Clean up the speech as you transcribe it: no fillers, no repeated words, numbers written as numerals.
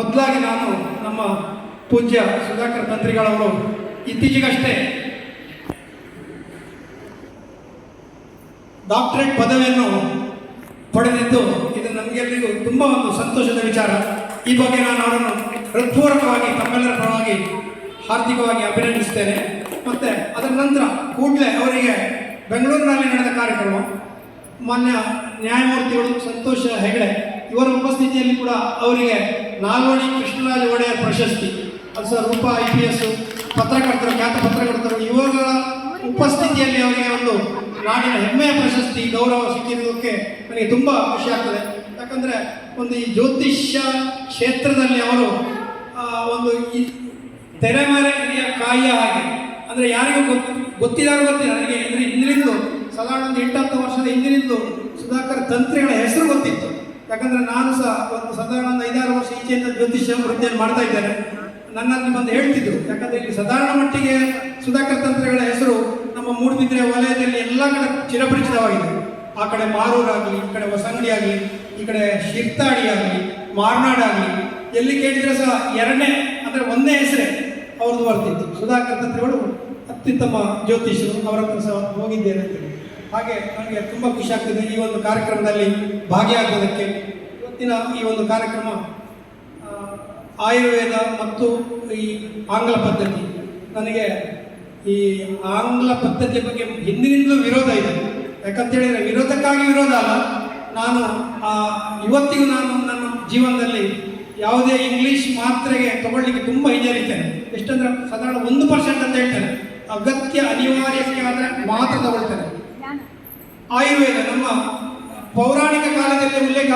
ಮೊದಲಾಗಿ ನಾನು ನಮ್ಮ ಪೂಜ್ಯ ಸುಧಾಕರ್ ತಂತ್ರಿಗಳವರು ಇತ್ತೀಚೆಗಷ್ಟೇ ಡಾಕ್ಟರೇಟ್ ಪದವಿಯನ್ನು ಪಡೆದಿದ್ದು ಇದು ನಮಗೆಲ್ಲರಿಗೂ ತುಂಬ ಒಂದು ಸಂತೋಷದ ವಿಚಾರ. ಈ ಬಗ್ಗೆ ನಾನು ಅವರನ್ನು ಹೃತ್ಪೂರ್ವಕವಾಗಿ ತಮ್ಮೆಲ್ಲರ ಪರವಾಗಿ ಹಾರ್ದಿಕವಾಗಿ ಅಭಿನಂದಿಸ್ತೇನೆ. ಮತ್ತು ಅದರ ನಂತರ ಕೂಡಲೇ ಅವರಿಗೆ ಬೆಂಗಳೂರಿನಲ್ಲಿ ನಡೆದ ಕಾರ್ಯಕ್ರಮ ಮಾನ್ಯ ನ್ಯಾಯಮೂರ್ತಿಗಳು ಸಂತೋಷ ಹೆಗಡೆ ಇವರ ಉಪಸ್ಥಿತಿಯಲ್ಲಿ ಕೂಡ ಅವರಿಗೆ ನಾಲ್ವಡಿ ಕೃಷ್ಣರಾಜ ಒಡೆಯರ್ ಪ್ರಶಸ್ತಿ, ಅದು ಸಹ ರೂಪಾ IPS ಪತ್ರಕರ್ತರು, ಖ್ಯಾತ ಪತ್ರಕರ್ತರು ಇವುಗಳ ಉಪಸ್ಥಿತಿಯಲ್ಲಿ ಅವರಿಗೆ ಒಂದು ನಾಡಿನ ಹೆಮ್ಮೆಯ ಪ್ರಶಸ್ತಿ ಗೌರವ ಸಿಕ್ಕಿರುವುದಕ್ಕೆ ನನಗೆ ತುಂಬ ಖುಷಿ ಆಗ್ತದೆ. ಯಾಕಂದರೆ ಒಂದು ಈ ಜ್ಯೋತಿಷ್ಯ ಕ್ಷೇತ್ರದಲ್ಲಿ ಅವರು ಒಂದು ಈ ತೆರೆಮರೆಯ ಕಾಯಿಯ ಹಾಗೆ, ಅಂದರೆ ಯಾರಿಗೂ ಗೊತ್ತಿಲ್ಲ ನನಗೆ. ಅಂದರೆ ಹಿಂದಿನಿಂದಲೂ ಸಾಧಾರಣ ಒಂದು 8-10 ವರ್ಷದ ಹಿಂದಿನಿಂದಲೂ ಸುಧಾಕರ್ ತಂತ್ರಿಗಳ ಹೆಸರು ಗೊತ್ತಿತ್ತು. ಯಾಕಂದರೆ ನಾನು ಸಹ ಒಂದು ಸಾಧಾರಣ ಒಂದು 5-6 ವರ್ಷ ಈಚೆಯಿಂದ ಜ್ಯೋತಿಷ್ಯ ವೃತ್ತಿಯನ್ನು ಮಾಡ್ತಾ ಇದ್ದೇನೆ. ನನ್ನಲ್ಲಿ ಬಂದು ಹೇಳ್ತಿದ್ರು. ಯಾಕಂದರೆ ಇಲ್ಲಿ ಸಾಧಾರಣ ಮಟ್ಟಿಗೆ ಸುಧಾಕರ್ ತಂತ್ರಿಗಳ ಹೆಸರು ನಮ್ಮ ಮೂಡುಬಿದಿರೆ ವಲಯದಲ್ಲಿ ಎಲ್ಲ ಕಡೆ ಚಿರಪರಿಚಿತವಾಗಿದೆ. ಆ ಕಡೆ ಮಾರೂರಾಗಲಿ, ಈ ಕಡೆ ಹೊಸಂಗಡಿ ಆಗಲಿ, ಈ ಕಡೆ ಶಿರ್ತಾಡಿ ಆಗಲಿ, ಮಾರ್ನಾಡ್ ಆಗಲಿ, ಎಲ್ಲಿ ಕೇಳಿದರೆ ಸಹ ಎರಡನೇ ಅಂದರೆ ಒಂದೇ ಹೆಸರೇ ಅವ್ರದ್ದು ಬರ್ತಿತ್ತು. ಸುಧಾಕರ್ ತಂತ್ರಿಗಳು ಅತ್ಯುತ್ತಮ ಜ್ಯೋತಿಷರು, ಅವರ ಹತ್ರ ಸಹ ಹೋಗಿದ್ದೇನೆ ಅಂತೇಳಿ. ಹಾಗೆ ನನಗೆ ತುಂಬ ಖುಷಿ ಆಗ್ತದೆ ಈ ಒಂದು ಕಾರ್ಯಕ್ರಮದಲ್ಲಿ ಭಾಗಿಯಾಗೋದಕ್ಕೆ. ಇವತ್ತಿನ ಈ ಒಂದು ಕಾರ್ಯಕ್ರಮ ಆಯುರ್ವೇದ ಮತ್ತು ಈ ಆಂಗ್ಲ ಪದ್ಧತಿ, ನನಗೆ ಈ ಆಂಗ್ಲ ಪದ್ಧತಿಯ ಬಗ್ಗೆ ಹಿಂದಿನಿಂದಲೂ ವಿರೋಧ ಇದೆ. ಯಾಕಂತೇಳಿದರೆ ವಿರೋಧಕ್ಕಾಗಿ ವಿರೋಧ ಅಲ್ಲ, ನಾನು ಇವತ್ತಿಗೂ ನಾನು ನನ್ನ ಜೀವನದಲ್ಲಿ ಯಾವುದೇ ಇಂಗ್ಲೀಷ್ ಮಾತ್ರೆಗೆ ತಗೊಳ್ಳಿಕ್ಕೆ ತುಂಬ ಹಿಂಜರಿತೇನೆ. ಎಷ್ಟಂದ್ರೆ ಸಾಧಾರಣ 1% ಅಂತ ಹೇಳ್ತೇನೆ. ಅಗತ್ಯ ಅನಿವಾರ್ಯಕ್ಕೆ ಆದರೆ ಮಾತ್ರ ತಗೊಳ್ತೇನೆ. ಆಯುರ್ವೇದ ನಮ್ಮ ಪೌರಾಣಿಕ ಕಾಲದಲ್ಲಿ ಉಲ್ಲೇಖ